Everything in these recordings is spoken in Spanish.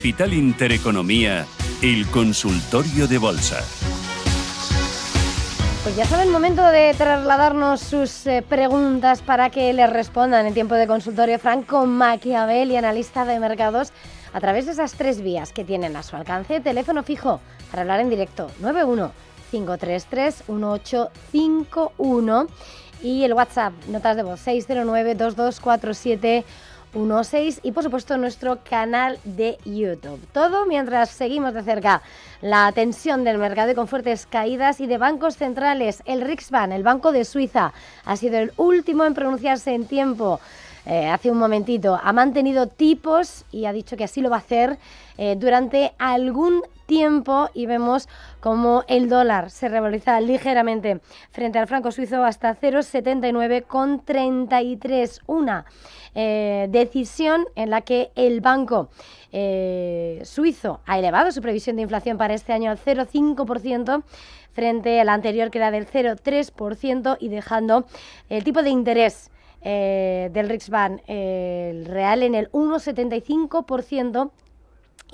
Capital Intereconomía, el consultorio de bolsa. Pues ya sabe el momento de trasladarnos sus preguntas para que les respondan en tiempo de consultorio Franco Machiavelli, analista de mercados, a través de esas tres vías que tienen a su alcance. Teléfono fijo para hablar en directo, 91-533-1851, y el WhatsApp, notas de voz, 609-224716, y por supuesto nuestro canal de YouTube. Todo mientras seguimos de cerca la tensión del mercado y con fuertes caídas y de bancos centrales. El Riksbank, el Banco de Suiza, ha sido el último en pronunciarse en tiempo. Hace un momentito ha mantenido tipos y ha dicho que así lo va a hacer durante algún tiempo, y vemos como el dólar se revaloriza ligeramente frente al franco suizo hasta 0,7933, una decisión en la que el banco suizo ha elevado su previsión de inflación para este año al 0,5% frente a la anterior, que era del 0,3%, y dejando el tipo de interés del Riksbank, el real, en el 1,75%,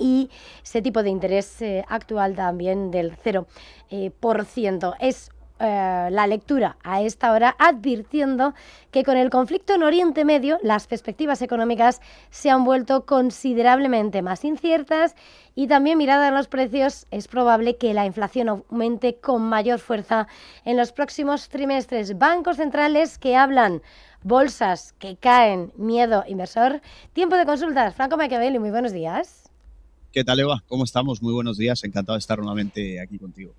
y ese tipo de interés actual también del 0%. Es la lectura a esta hora, advirtiendo que con el conflicto en Oriente Medio las perspectivas económicas se han vuelto considerablemente más inciertas, y también, mirada a los precios, es probable que la inflación aumente con mayor fuerza en los próximos trimestres. Bancos centrales que hablan, bolsas que caen, miedo inversor. Tiempo de consultas. Franco Machiavelli, muy buenos días. ¿Qué tal, Eva? ¿Cómo estamos? Muy buenos días, encantado de estar nuevamente aquí contigo.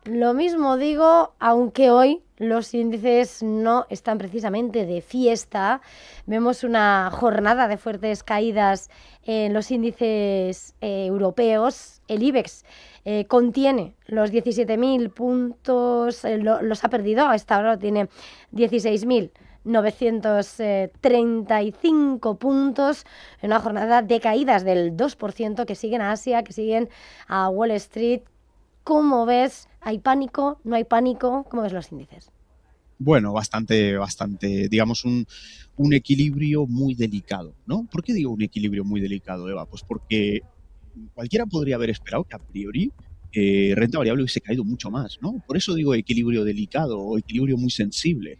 Lo mismo digo, aunque hoy los índices no están precisamente de fiesta. Vemos una jornada de fuertes caídas en los índices europeos. El IBEX contiene los 17.000 puntos, los ha perdido, a esta hora tiene 16.935 puntos, en una jornada de caídas del 2% que siguen a Asia, que siguen a Wall Street. ¿Cómo ves? ¿Hay pánico? ¿No hay pánico? ¿Cómo ves los índices? Bueno, bastante, digamos, un equilibrio muy delicado, ¿no? ¿Por qué digo un equilibrio muy delicado, Eva? Pues porque cualquiera podría haber esperado que a priori renta variable hubiese caído mucho más, ¿no? Por eso digo equilibrio delicado o equilibrio muy sensible.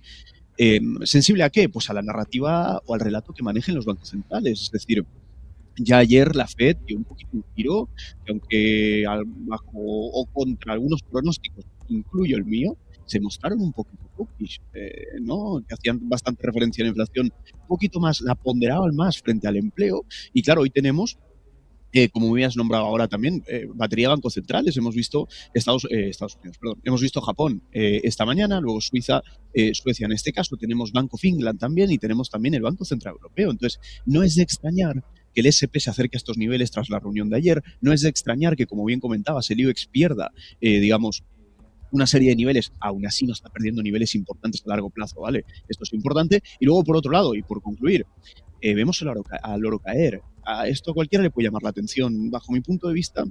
¿Sensible a qué? Pues a la narrativa o al relato que manejen los bancos centrales. Es decir, ya ayer la Fed dio un poquito un giro, que aunque bajo o contra algunos pronósticos, incluyo el mío, se mostraron un poquito hawkish, ¿no? Que hacían bastante referencia a la inflación, un poquito más, la ponderaban más frente al empleo. Y claro, hoy tenemos, como me has nombrado ahora también, batería de bancos centrales. Hemos visto Estados Unidos, perdón. Hemos visto Japón esta mañana, luego Suiza, Suecia en este caso. Tenemos Bank of England también, y tenemos también el Banco Central Europeo. Entonces, no es de extrañar que el S&P se acerque a estos niveles tras la reunión de ayer. No es de extrañar que, como bien comentabas, el IBEX pierda, digamos, una serie de niveles. Aún así no está perdiendo niveles importantes a largo plazo, ¿vale? Esto es importante. Y luego, por otro lado, y por concluir, vemos al oro caer. A esto a cualquiera le puede llamar la atención. Bajo mi punto de vista,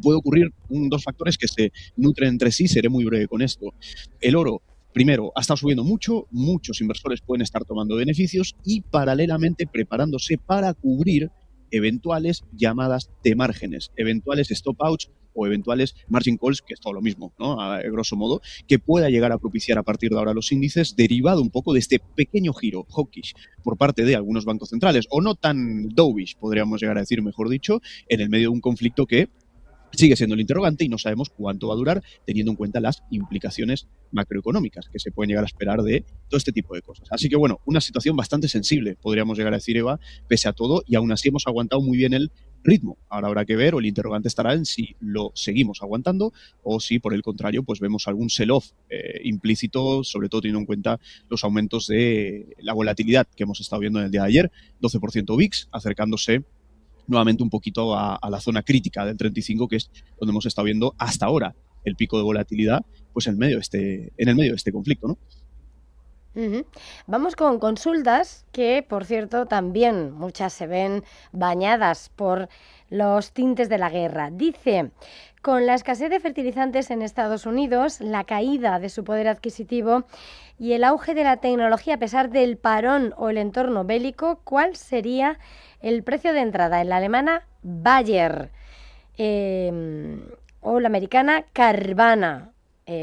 puede ocurrir dos factores que se nutren entre sí. Seré muy breve con esto. El oro, primero, ha estado subiendo mucho, muchos inversores pueden estar tomando beneficios y paralelamente preparándose para cubrir eventuales llamadas de márgenes, eventuales stop outs o eventuales margin calls, que es todo lo mismo, ¿no? A grosso modo, que pueda llegar a propiciar a partir de ahora los índices, derivado un poco de este pequeño giro hawkish por parte de algunos bancos centrales, o no tan dovish, podríamos llegar a decir, mejor dicho, en el medio de un conflicto que sigue siendo el interrogante y no sabemos cuánto va a durar, teniendo en cuenta las implicaciones macroeconómicas que se pueden llegar a esperar de todo este tipo de cosas. Así que bueno, una situación bastante sensible, podríamos llegar a decir, Eva, pese a todo, y aún así hemos aguantado muy bien el ritmo. Ahora habrá que ver, o el interrogante estará en si lo seguimos aguantando o si, por el contrario, pues vemos algún sell-off implícito, sobre todo teniendo en cuenta los aumentos de la volatilidad que hemos estado viendo en el día de ayer, 12% VIX, acercándose nuevamente un poquito a la zona crítica del 35, que es donde hemos estado viendo hasta ahora el pico de volatilidad, pues en el medio de este conflicto, ¿no? Ujú. Vamos con consultas que, por cierto, también muchas se ven bañadas por los tintes de la guerra. Dice, con la escasez de fertilizantes en Estados Unidos, la caída de su poder adquisitivo y el auge de la tecnología a pesar del parón o el entorno bélico, ¿cuál sería el precio de entrada en la alemana Bayer eh, o la americana Carvana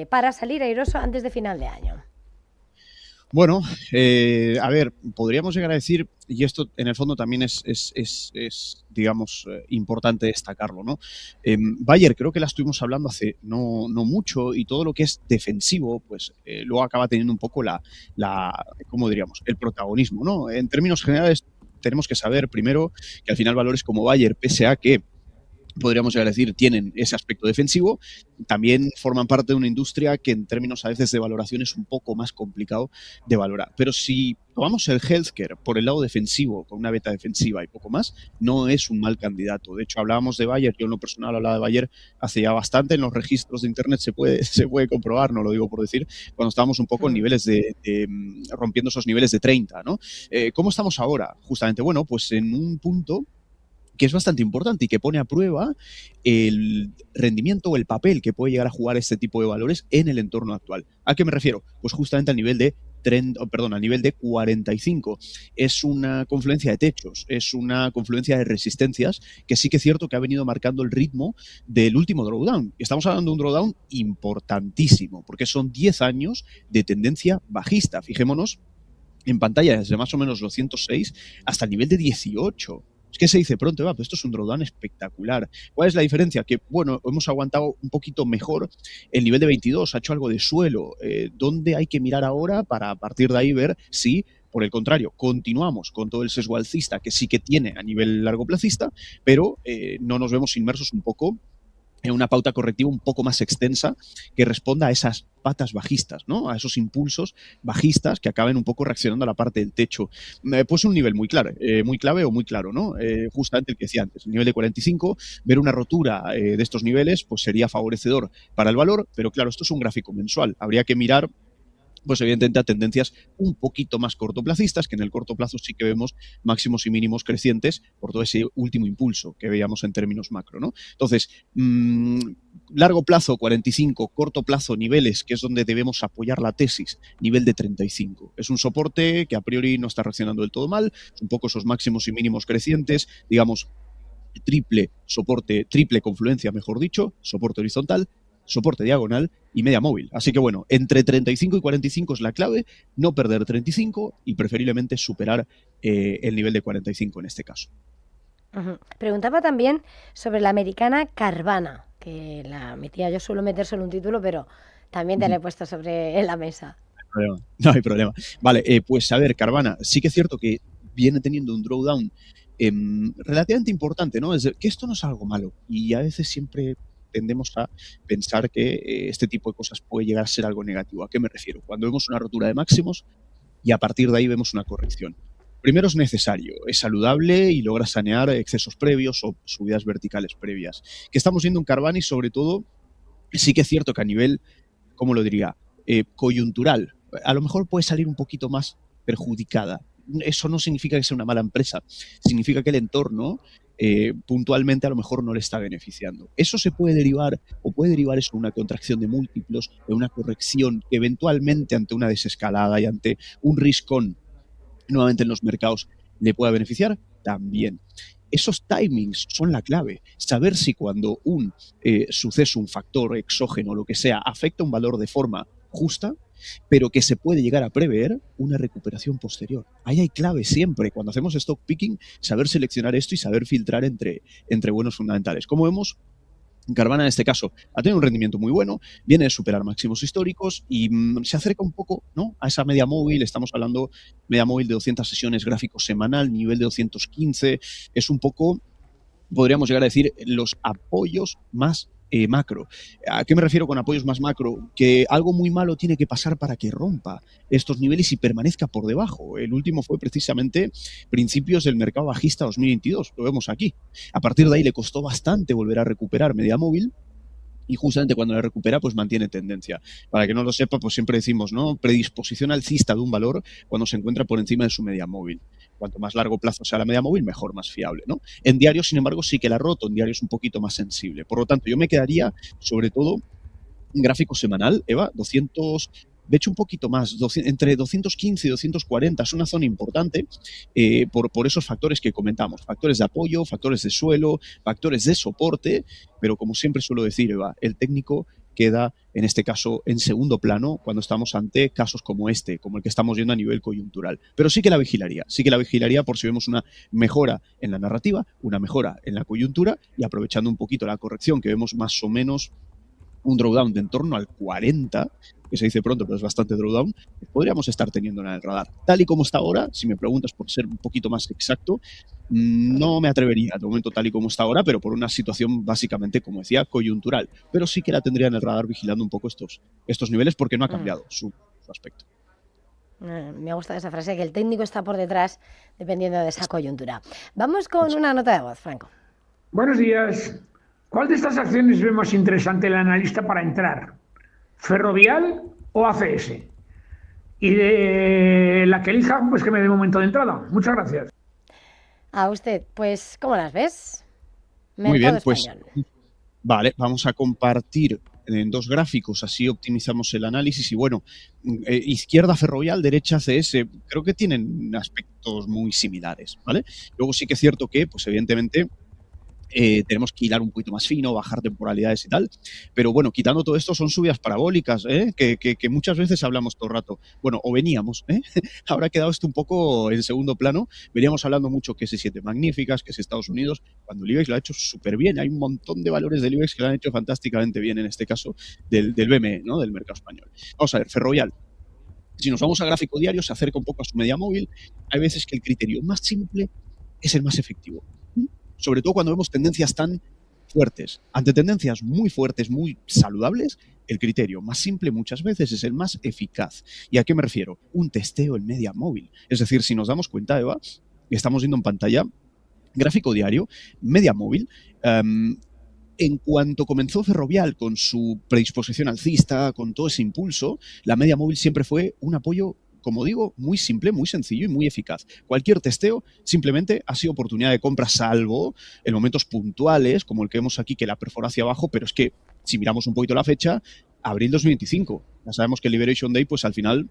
para salir airoso antes de final de año? Bueno, a ver, podríamos llegar a decir, y esto en el fondo también digamos, importante destacarlo, ¿no? Bayer creo que la estuvimos hablando hace no mucho y todo lo que es defensivo, pues luego acaba teniendo un poco ¿cómo diríamos? El protagonismo, ¿no? En términos generales, tenemos que saber primero que al final valores como Bayer, pese a que podríamos llegar a decir, tienen ese aspecto defensivo, también forman parte de una industria que en términos a veces de valoración es un poco más complicado de valorar. Pero si tomamos el healthcare por el lado defensivo, con una beta defensiva y poco más, no es un mal candidato. De hecho, hablábamos de Bayer, yo en lo personal hablaba de Bayer hace ya bastante, en los registros de Internet se puede comprobar, no lo digo por decir, cuando estábamos un poco en niveles rompiendo esos niveles de 30, ¿no? ¿Cómo estamos ahora? Justamente, bueno, pues en un punto que es bastante importante y que pone a prueba el rendimiento o el papel que puede llegar a jugar este tipo de valores en el entorno actual. ¿A qué me refiero? Pues justamente al nivel de al nivel de 45. Es una confluencia de techos, es una confluencia de resistencias que sí que es cierto que ha venido marcando el ritmo del último drawdown. Estamos hablando de un drawdown importantísimo, porque son 10 años de tendencia bajista. Fijémonos en pantalla desde más o menos los 106 hasta el nivel de 18. Es que se dice pronto, pero esto es un drawdown espectacular. ¿Cuál es la diferencia? Que, bueno, hemos aguantado un poquito mejor el nivel de 22, ha hecho algo de suelo. ¿Dónde hay que mirar ahora para a partir de ahí ver si, por el contrario, continuamos con todo el sesgo alcista que sí que tiene a nivel largoplacista, pero no nos vemos inmersos un poco en una pauta correctiva un poco más extensa que responda a esas patas bajistas, ¿no? A esos impulsos bajistas que acaben un poco reaccionando a la parte del techo. Pues un nivel muy clave o muy claro, ¿no? Justamente el que decía antes, el nivel de 45, ver una rotura de estos niveles pues sería favorecedor para el valor, pero claro, esto es un gráfico mensual. Habría que mirar pues evidentemente a tendencias un poquito más cortoplacistas, que en el corto plazo sí que vemos máximos y mínimos crecientes por todo ese último impulso que veíamos en términos macro, ¿no? Entonces, largo plazo 45, corto plazo niveles, que es donde debemos apoyar la tesis, nivel de 35. Es un soporte que a priori no está reaccionando del todo mal, es un poco esos máximos y mínimos crecientes, digamos, triple confluencia, mejor dicho, soporte horizontal, soporte diagonal y media móvil. Así que bueno, entre 35 y 45 es la clave, no perder 35 y preferiblemente superar el nivel de 45 en este caso. Preguntaba también sobre la americana Carvana, que la metía, yo suelo meter solo un título, pero también te la he puesto sobre la mesa. No hay problema. Vale, pues a ver, Carvana, sí que es cierto que viene teniendo un drawdown relativamente importante, ¿no? Es que esto no es algo malo y a veces siempre tendemos a pensar que este tipo de cosas puede llegar a ser algo negativo. ¿A qué me refiero? Cuando vemos una rotura de máximos y a partir de ahí vemos una corrección. Primero es necesario, es saludable y logra sanear excesos previos o subidas verticales previas. Que estamos viendo en Carvana y sobre todo sí que es cierto que a nivel, ¿cómo lo diría? Coyuntural, a lo mejor puede salir un poquito más perjudicada. Eso no significa que sea una mala empresa, significa que el entorno puntualmente a lo mejor no le está beneficiando. Eso se puede derivar, o puede derivar eso en una contracción de múltiplos, en una corrección que eventualmente ante una desescalada y ante un risk-on nuevamente en los mercados le pueda beneficiar también. Esos timings son la clave. Saber si cuando un suceso, un factor exógeno, lo que sea, afecta un valor de forma justa, pero que se puede llegar a prever una recuperación posterior. Ahí hay clave siempre. Cuando hacemos stock picking, saber seleccionar esto y saber filtrar entre buenos fundamentales. Como vemos, Carvana en este caso ha tenido un rendimiento muy bueno, viene de superar máximos históricos y se acerca un poco, ¿no?, a esa media móvil. Estamos hablando media móvil de 200 sesiones gráficos semanal, nivel de 215, es un poco, podríamos llegar a decir, los apoyos más macro. ¿A qué me refiero con apoyos más macro? Que algo muy malo tiene que pasar para que rompa estos niveles y permanezca por debajo. El último fue precisamente principios del mercado bajista 2022, lo vemos aquí. A partir de ahí le costó bastante volver a recuperar media móvil y justamente cuando la recupera, pues mantiene tendencia. Para que no lo sepa, pues siempre decimos, ¿no? Predisposición alcista de un valor cuando se encuentra por encima de su media móvil. Cuanto más largo plazo sea la media móvil, mejor, más fiable, ¿no? En diario, sin embargo, sí que la ha roto. En diario es un poquito más sensible. Por lo tanto, yo me quedaría, sobre todo, en gráfico semanal, Eva, 200, de hecho un poquito más, entre 215 y 240, es una zona importante por esos factores que comentamos, factores de apoyo, factores de suelo, factores de soporte, pero como siempre suelo decir, Eva, el técnico queda, en este caso, en segundo plano cuando estamos ante casos como este, como el que estamos viendo a nivel coyuntural. Pero sí que la vigilaría por si vemos una mejora en la narrativa, una mejora en la coyuntura y aprovechando un poquito la corrección que vemos más o menos un drawdown de en torno al 40, que se dice pronto, pero es bastante drawdown, podríamos estar teniendo en el radar. Tal y como está ahora, si me preguntas por ser un poquito más exacto, no me atrevería de momento tal y como está ahora, pero por una situación básicamente, como decía, coyuntural. Pero sí que la tendría en el radar vigilando un poco estos niveles porque no ha cambiado su aspecto. Me gusta esa frase, que el técnico está por detrás dependiendo de esa coyuntura. Vamos con una nota de voz, Franco. Buenos días. ¿Cuál de estas acciones ve más interesante el analista para entrar? ¿Ferrovial o ACS? Y de la que elija, pues que me dé momento de entrada. Muchas gracias. A usted, pues, ¿cómo las ves? Muy bien, pues español. vale, vamos a compartir en dos gráficos, así optimizamos el análisis y bueno, izquierda Ferrovial, derecha ACS, creo que tienen aspectos muy similares, ¿vale? Luego sí que es cierto que, pues evidentemente, tenemos que hilar un poquito más fino, bajar temporalidades y tal. Pero bueno, quitando todo esto, son subidas parabólicas, que muchas veces hablamos todo el rato. Bueno, o veníamos, ahora ha quedado esto un poco en segundo plano. Veníamos hablando mucho que S7 magníficas, que es Estados Unidos, cuando el IBEX lo ha hecho súper bien. Hay un montón de valores del IBEX que lo han hecho fantásticamente bien, en este caso del BME, ¿no? Del mercado español. Vamos a ver, Ferrovial. Si nos vamos a gráfico diario, se acerca un poco a su media móvil. Hay veces que el criterio más simple es el más efectivo. Sobre todo cuando vemos tendencias tan fuertes. Ante tendencias muy fuertes, muy saludables, el criterio más simple muchas veces es el más eficaz. ¿Y a qué me refiero? Un testeo en media móvil. Es decir, si nos damos cuenta, Eva, y estamos viendo en pantalla, gráfico diario, media móvil, en cuanto comenzó Ferrovial con su predisposición alcista, con todo ese impulso, la media móvil siempre fue un apoyo, como digo, muy simple, muy sencillo y muy eficaz. Cualquier testeo simplemente ha sido oportunidad de compra, salvo en momentos puntuales, como el que vemos aquí, que la perfora hacia abajo, pero es que si miramos un poquito la fecha, abril 2025. Ya sabemos que el Liberation Day, pues al final,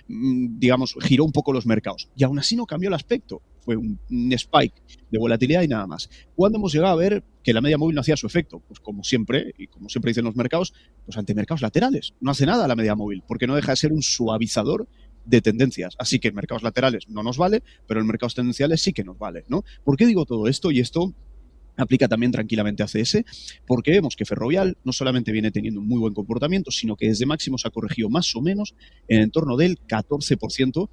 digamos, giró un poco los mercados. Y aún así no cambió el aspecto. Fue un spike de volatilidad y nada más. ¿Cuándo hemos llegado a ver que la media móvil no hacía su efecto? Pues como siempre, y como siempre dicen los mercados, pues ante mercados laterales. No hace nada la media móvil, porque no deja de ser un suavizador de tendencias. Así que en mercados laterales no nos vale, pero en mercados tendenciales sí que nos vale, ¿no? ¿Por qué digo todo esto? Y esto aplica también tranquilamente a CS, porque vemos que Ferrovial no solamente viene teniendo un muy buen comportamiento, sino que desde máximos ha corregido más o menos en el torno del 14%,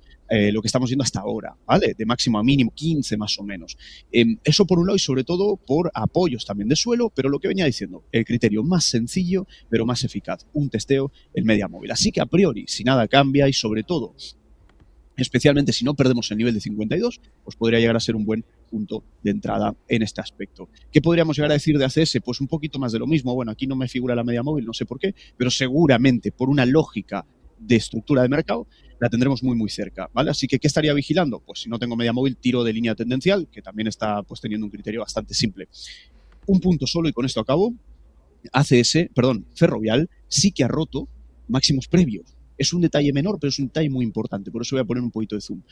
lo que estamos viendo hasta ahora, ¿vale? De máximo a mínimo 15 más o menos. Eso por un lado y sobre todo por apoyos también de suelo, pero lo que venía diciendo, el criterio más sencillo pero más eficaz, un testeo en media móvil. Así que a priori, si nada cambia y sobre todo, especialmente si no perdemos el nivel de 52, pues podría llegar a ser un buen punto de entrada en este aspecto. ¿Qué podríamos llegar a decir de ACS? Pues un poquito más de lo mismo. Bueno, aquí no me figura la media móvil, no sé por qué, pero seguramente por una lógica de estructura de mercado la tendremos muy muy cerca, ¿vale? Así que ¿qué estaría vigilando? Pues si no tengo media móvil, tiro de línea tendencial, que también está pues teniendo un criterio bastante simple. Un punto solo y con esto acabo. Ferrovial sí que ha roto máximos previos. Es un detalle menor, pero es un detalle muy importante. Por eso voy a poner un poquito de zoom.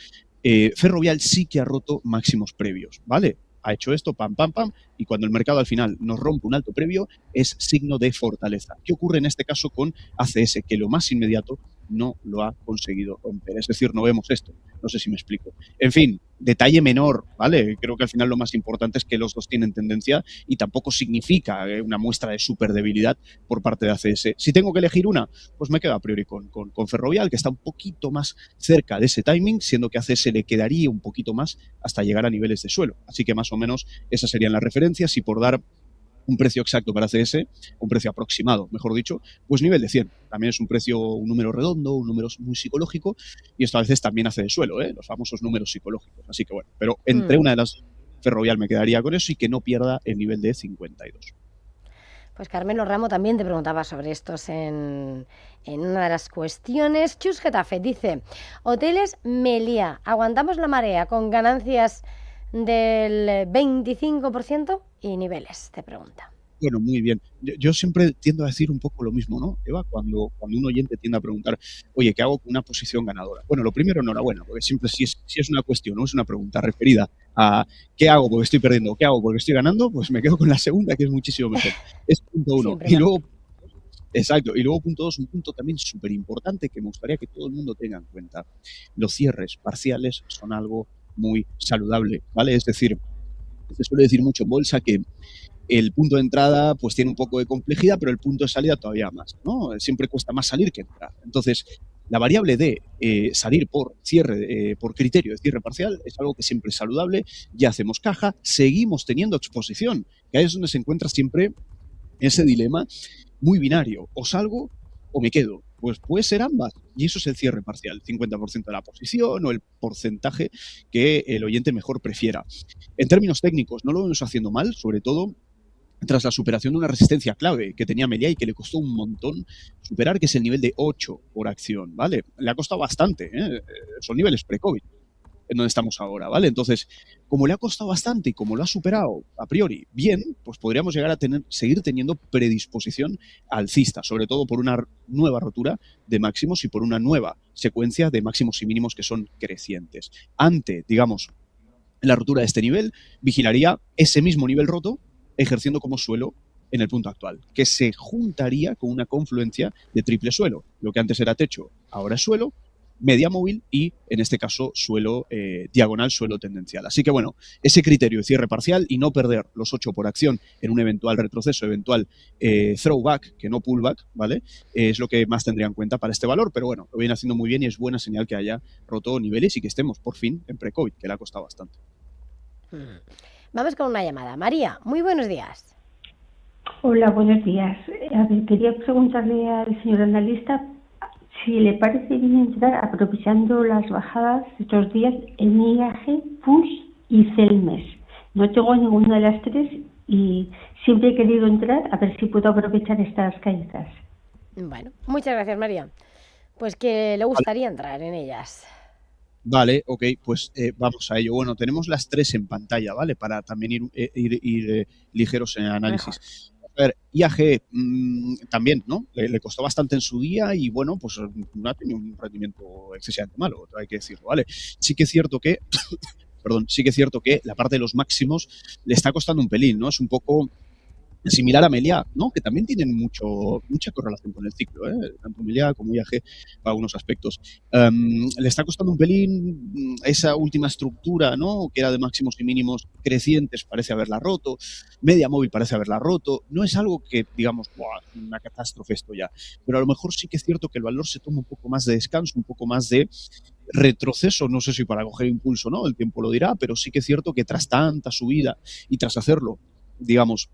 Ferrovial sí que ha roto máximos previos, ¿vale? Ha hecho esto, pam, pam, pam, y cuando el mercado al final nos rompe un alto previo, es signo de fortaleza. ¿Qué ocurre en este caso con ACS? Que lo más inmediato no lo ha conseguido romper. Es decir, no vemos esto. No sé si me explico. En fin, detalle menor, ¿vale? Creo que al final lo más importante es que los dos tienen tendencia y tampoco significa una muestra de súper debilidad por parte de ACS. Si tengo que elegir una, pues me quedo a priori con Ferrovial, que está un poquito más cerca de ese timing, siendo que a ACS le quedaría un poquito más hasta llegar a niveles de suelo. Así que más o menos esas serían las referencias y por dar un precio exacto para CS, un precio aproximado, mejor dicho, pues nivel de 100. También es un precio, un número redondo, un número muy psicológico, y esto a veces también hace de suelo, los famosos números psicológicos. Así que bueno, pero entre una de las, Ferrovial me quedaría con eso y que no pierda el nivel de 52. Pues Carmelo Ramo también te preguntaba sobre estos en una de las cuestiones. Chus Getafe dice, hoteles Meliá, ¿aguantamos la marea con ganancias del 25% y niveles? Te pregunta. Bueno, muy bien. Yo siempre tiendo a decir un poco lo mismo, ¿no, Eva? Cuando un oyente tiende a preguntar, oye, ¿qué hago con una posición ganadora? Bueno, lo primero, enhorabuena, porque siempre si es una cuestión, no es una pregunta referida a ¿qué hago porque estoy perdiendo? ¿Qué hago porque estoy ganando? Pues me quedo con la segunda, que es muchísimo mejor. Es punto uno. Siempre Y más. luego, exacto, y luego punto dos, un punto también súper importante que me gustaría que todo el mundo tenga en cuenta. Los cierres parciales son algo muy saludable, ¿vale? Es decir, se suele decir mucho en bolsa que el punto de entrada pues tiene un poco de complejidad, pero el punto de salida todavía más, ¿no? Siempre cuesta más salir que entrar. Entonces, la variable de salir por cierre, por criterio de cierre parcial es algo que siempre es saludable, ya hacemos caja, seguimos teniendo exposición, que ahí es donde se encuentra siempre ese dilema muy binario, o salgo o me quedo. Pues puede ser ambas, y eso es el cierre parcial, 50% de la posición o el porcentaje que el oyente mejor prefiera. En términos técnicos, no lo vamos haciendo mal, sobre todo tras la superación de una resistencia clave que tenía Meliá y que le costó un montón superar, que es el nivel de 8 por acción, ¿vale? Le ha costado bastante, ¿eh? Son niveles pre-COVID en donde estamos ahora, ¿vale? Entonces, como le ha costado bastante y como lo ha superado a priori bien, pues podríamos llegar a seguir teniendo predisposición alcista, sobre todo por una nueva rotura de máximos y por una nueva secuencia de máximos y mínimos que son crecientes. Ante, digamos, la rotura de este nivel, vigilaría ese mismo nivel roto ejerciendo como suelo en el punto actual, que se juntaría con una confluencia de triple suelo. Lo que antes era techo, ahora es suelo, media móvil y, en este caso, suelo diagonal, suelo tendencial. Así que, bueno, ese criterio de cierre parcial y no perder los 8 por acción en un eventual retroceso, eventual throwback, que no pullback, ¿vale? Es lo que más tendría en cuenta para este valor, pero bueno, lo viene haciendo muy bien y es buena señal que haya roto niveles y que estemos, por fin, en pre-COVID, que le ha costado bastante. Vamos con una llamada. María, muy buenos días. Hola, buenos días. A ver, quería preguntarle al señor analista si le parece bien entrar aprovechando las bajadas de estos días en IAG, Puig y Celmes. No tengo ninguna de las tres y siempre he querido entrar a ver si puedo aprovechar estas caídas. Bueno, muchas gracias, María. Pues que le gustaría entrar en ellas. Vale, ok, pues vamos a ello. Bueno, tenemos las tres en pantalla, ¿vale? Para también ir ligeros en análisis. A ver, IAG también, ¿no? Le costó bastante en su día y, bueno, pues no ha tenido un rendimiento excesivamente malo, hay que decirlo, ¿vale? Sí que es cierto que, sí que es cierto que la parte de los máximos le está costando un pelín, ¿no? Es un poco similar a Meliá, ¿no? Que también tienen mucha correlación con el ciclo, tanto Meliá como IAG para algunos aspectos. Le está costando un pelín esa última estructura, ¿no? Que era de máximos y mínimos crecientes, parece haberla roto. Media móvil parece haberla roto. No es algo que, digamos, una catástrofe esto ya. Pero a lo mejor sí que es cierto que el valor se toma un poco más de descanso, un poco más de retroceso, no sé si para coger impulso, ¿no? El tiempo lo dirá, pero sí que es cierto que tras tanta subida y tras hacerlo, digamos,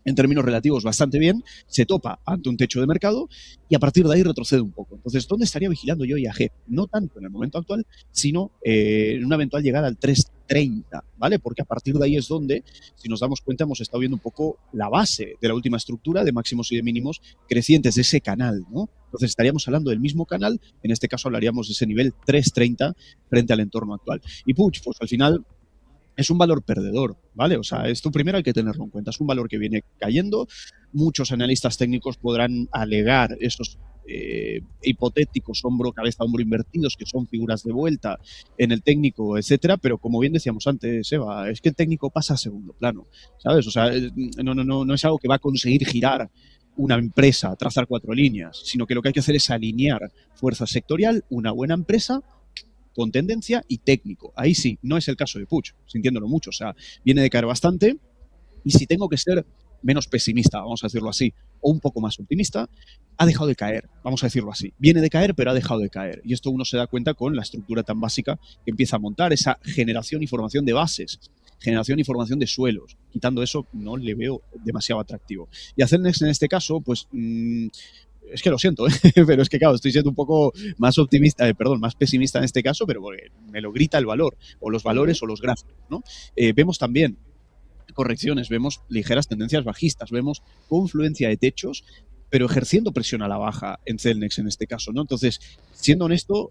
en términos relativos bastante bien, se topa ante un techo de mercado y a partir de ahí retrocede un poco. Entonces, ¿dónde estaría vigilando yo IAG? No tanto en el momento actual, sino en una eventual llegada al 3.30, ¿vale? Porque a partir de ahí es donde, si nos damos cuenta, hemos estado viendo un poco la base de la última estructura de máximos y de mínimos crecientes de ese canal, ¿no? Entonces, estaríamos hablando del mismo canal, en este caso hablaríamos de ese nivel 3.30 frente al entorno actual. Y Puig, pues al final es un valor perdedor, ¿vale? O sea, esto primero hay que tenerlo en cuenta. Es un valor que viene cayendo. Muchos analistas técnicos podrán alegar esos hipotéticos cabeza, hombro invertidos, que son figuras de vuelta en el técnico, etcétera, pero como bien decíamos antes, Eva, es que el técnico pasa a segundo plano, ¿sabes? O sea, no es algo que va a conseguir girar una empresa, trazar 4 líneas, sino que lo que hay que hacer es alinear fuerza sectorial, una buena empresa, con tendencia y técnico. Ahí sí, no es el caso de Puig, sintiéndolo mucho. O sea, viene de caer bastante y si tengo que ser menos pesimista, vamos a decirlo así, o un poco más optimista, ha dejado de caer, vamos a decirlo así. Viene de caer, pero ha dejado de caer. Y esto uno se da cuenta con la estructura tan básica que empieza a montar, esa generación y formación de bases, generación y formación de suelos. Quitando eso, no le veo demasiado atractivo. Y a Celnex, en este caso, pues es que lo siento, pero es que claro, estoy siendo un poco más optimista, más pesimista en este caso, pero porque me lo grita el valor, o los valores o los gráficos, ¿no? Vemos también correcciones, vemos ligeras tendencias bajistas, vemos confluencia de techos, pero ejerciendo presión a la baja en Celnex en este caso, ¿no? Entonces, siendo honesto,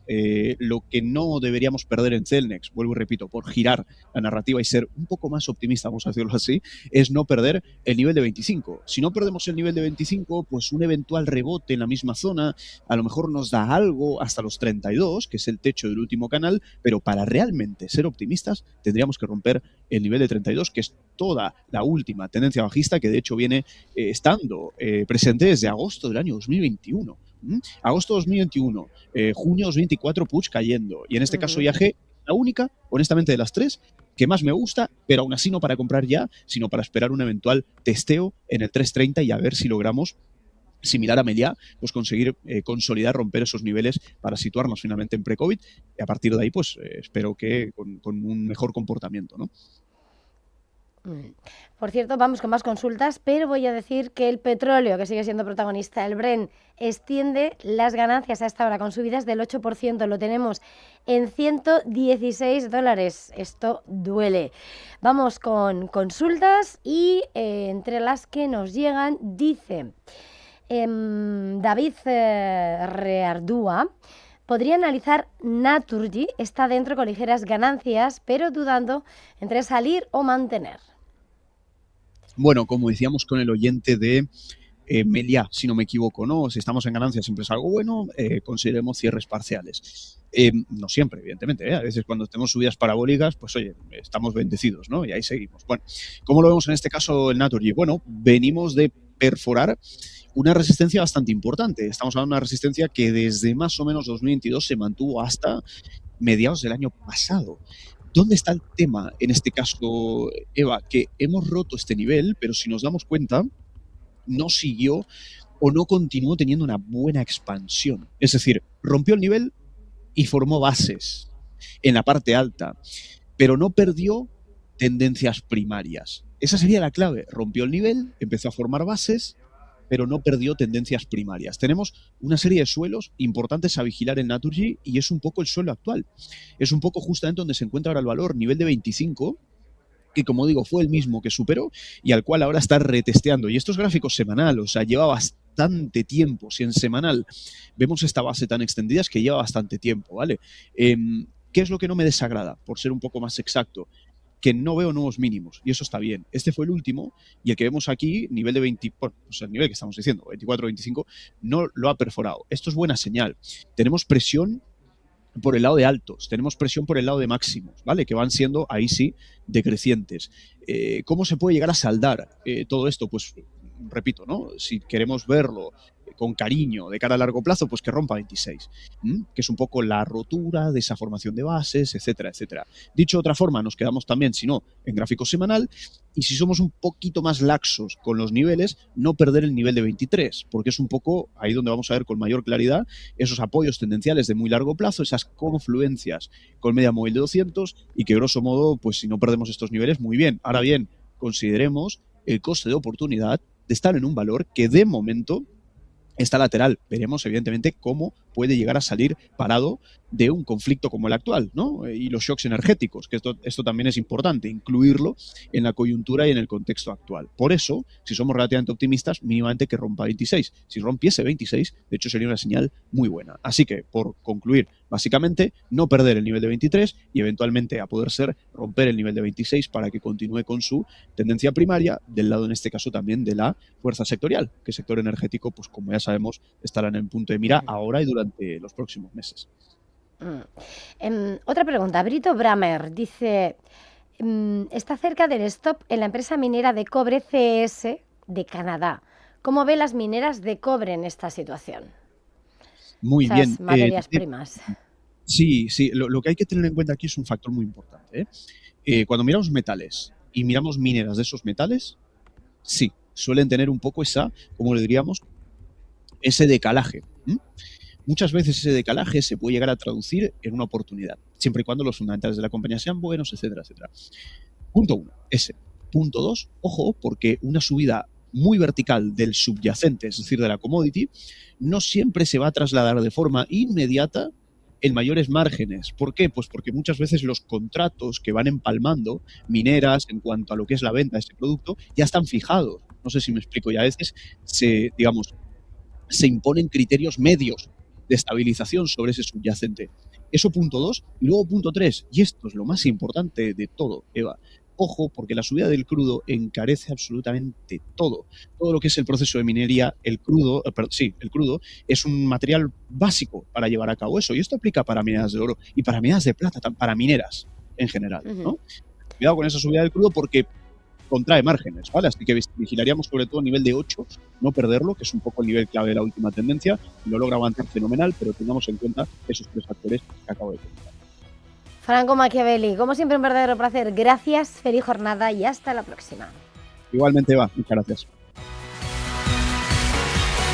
lo que no deberíamos perder en Celnex, vuelvo y repito, por girar la narrativa y ser un poco más optimista, vamos a decirlo así, es no perder el nivel de 25. Si no perdemos el nivel de 25, pues un eventual rebote en la misma zona a lo mejor nos da algo hasta los 32, que es el techo del último canal, pero para realmente ser optimistas tendríamos que romper el nivel de 32, que es toda la última tendencia bajista que de hecho viene estando presente desde agosto del año 2021. Agosto 2021, junio 2024, Puig cayendo. Y en este caso IAG, la única, honestamente, de las tres que más me gusta, pero aún así no para comprar ya, sino para esperar un eventual testeo en el 330 y a ver si logramos, similar a Meliá, pues conseguir consolidar, romper esos niveles para situarnos finalmente en pre-COVID. Y a partir de ahí, pues espero que con un mejor comportamiento, ¿no? Por cierto, vamos con más consultas, pero voy a decir que el petróleo, que sigue siendo protagonista, el Brent, extiende las ganancias a esta hora con subidas del 8%. Lo tenemos en $116. Esto duele. Vamos con consultas y entre las que nos llegan, dice David Reardúa: podría analizar Naturgy, está dentro con ligeras ganancias, pero dudando entre salir o mantener. Bueno, como decíamos con el oyente de Meliá, si no me equivoco, ¿no? Si estamos en ganancias siempre es algo bueno, consideremos cierres parciales. No siempre, evidentemente, A veces cuando tenemos subidas parabólicas, pues oye, estamos bendecidos, ¿no? Y ahí seguimos. Bueno, ¿cómo lo vemos en este caso el Naturgy? Bueno, venimos de perforar una resistencia bastante importante. Estamos hablando de una resistencia que desde más o menos 2022 se mantuvo hasta mediados del año pasado. ¿Dónde está el tema en este caso, Eva? Que hemos roto este nivel, pero si nos damos cuenta, no siguió o no continuó teniendo una buena expansión. Es decir, rompió el nivel y formó bases en la parte alta, pero no perdió tendencias primarias. Esa sería la clave. Rompió el nivel, empezó a formar bases, pero no perdió tendencias primarias. Tenemos una serie de suelos importantes a vigilar en Naturgy y es un poco el suelo actual. Es un poco justamente donde se encuentra ahora el valor, nivel de 25, que como digo fue el mismo que superó y al cual ahora está retesteando. Y esto es gráfico semanal, o sea, lleva bastante tiempo. Si en semanal vemos esta base tan extendida es que lleva bastante tiempo, ¿vale? ¿Qué es lo que no me desagrada? Por ser un poco más exacto, que no veo nuevos mínimos, y eso está bien. Este fue el último, y el que vemos aquí, nivel de 20, bueno, pues el nivel que estamos diciendo, 24, 25, no lo ha perforado. Esto es buena señal. Tenemos presión por el lado de altos, tenemos presión por el lado de máximos, ¿vale? Que van siendo, ahí sí, decrecientes. ¿Cómo se puede llegar a saldar todo esto? Pues, repito, ¿no? Si queremos verlo con cariño de cara a largo plazo, pues que rompa 26, que es un poco la rotura de esa formación de bases, etcétera, etcétera. Dicho de otra forma, nos quedamos también, si no, en gráfico semanal, y si somos un poquito más laxos con los niveles, no perder el nivel de 23, porque es un poco ahí donde vamos a ver con mayor claridad esos apoyos tendenciales de muy largo plazo, esas confluencias con media móvil de 200, y que grosso modo, pues si no perdemos estos niveles, muy bien. Ahora bien, consideremos el coste de oportunidad de estar en un valor que de momento está lateral. Veremos, evidentemente, cómo puede llegar a salir parado de un conflicto como el actual, ¿no? Y los shocks energéticos, que esto también es importante, incluirlo en la coyuntura y en el contexto actual. Por eso, si somos relativamente optimistas, mínimamente que rompa 26. Si rompiese 26, de hecho sería una señal muy buena. Así que, por concluir, básicamente, no perder el nivel de 23 y eventualmente, a poder ser, romper el nivel de 26 para que continúe con su tendencia primaria, del lado, en este caso, también de la fuerza sectorial, que el sector energético, pues como ya sabemos, estará en el punto de mira ahora y durante los próximos meses. Otra pregunta. Brito Bramer dice: está cerca del stop en la empresa minera de cobre CS de Canadá. ¿Cómo ve las mineras de cobre en esta situación? Muy Esas bien. materias primas. Sí. Lo que hay que tener en cuenta aquí es un factor muy importante. Cuando miramos metales y miramos mineras de esos metales, sí, suelen tener un poco esa, como le diríamos, ese decalaje. Muchas veces ese decalaje se puede llegar a traducir en una oportunidad, siempre y cuando los fundamentales de la compañía sean buenos, etcétera, etcétera. Punto 1, ese. Punto 2, ojo, porque una subida muy vertical del subyacente, es decir, de la commodity, no siempre se va a trasladar de forma inmediata en mayores márgenes. ¿Por qué? Pues porque muchas veces los contratos que van empalmando mineras en cuanto a lo que es la venta de ese producto ya están fijados. No sé si me explico, y a veces se imponen criterios medios de estabilización sobre ese subyacente. Eso punto 2. Y luego punto 3, y esto es lo más importante de todo, Eva. Ojo, porque la subida del crudo encarece absolutamente todo. Todo lo que es el proceso de minería, el crudo es un material básico para llevar a cabo eso. Y esto aplica para mineras de oro y para mineras de plata, para mineras en general, ¿no? Cuidado con esa subida del crudo porque contrae márgenes, ¿vale? Así que vigilaríamos sobre todo a nivel de 8, no perderlo, que es un poco el nivel clave de la última tendencia, y lo logra avanzar fenomenal, pero tengamos en cuenta esos 3 factores que acabo de comentar. Franco Machiavelli, como siempre un verdadero placer. Gracias, feliz jornada y hasta la próxima. Igualmente, Eva, muchas gracias.